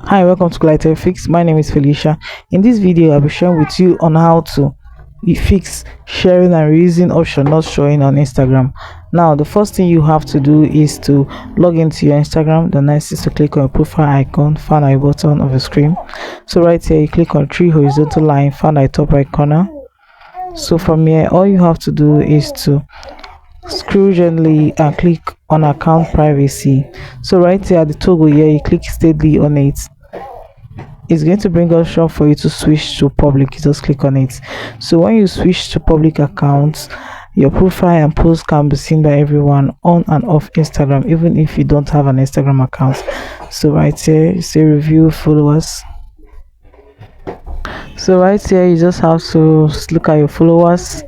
Hi, welcome to Glitter Fix. My name is Felicia. In this video, I'll be sharing with you on how to fix sharing and reusing option not showing on Instagram. Now, the first thing you have to do is to log into your Instagram. The next is to click on your profile icon found at the bottom of the screen. So right here, you click on three horizontal line found at the top right corner. So from here, all you have to do is to scroll gently and click on account privacy. So right here at the toggle here, you click steadily on it. It's going to bring us up for you to switch to public. You just click on it. So when you switch to public accounts, your profile and post can be seen by everyone on and off Instagram, even if you don't have an Instagram account. So right here you say review followers. So right here you just have to look at your followers.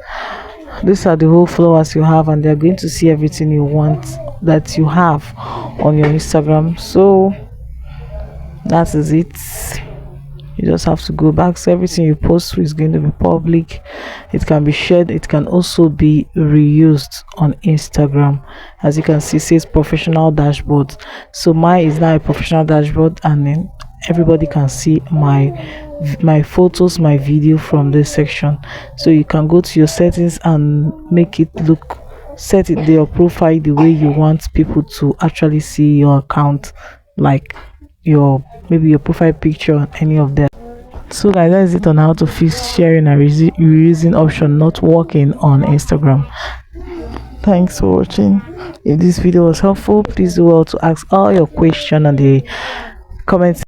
These are the whole followers you have, and they're going to see everything you want that you have on your Instagram. So that is it. You just have to go back. So everything you post is going to be public. It can be shared. It can also be reused on Instagram. As you can see, it says professional dashboard. So mine is now a professional dashboard, and then everybody can see my photos, my video from this section. So you can go to your settings and make it look, set it your profile the way you want people to actually see your account, like your maybe your profile picture on any of them. So guys, that is it on how to fix sharing and reusing option not working on Instagram. Thanks for watching. If this video was helpful, please do well to ask all your questions on the comments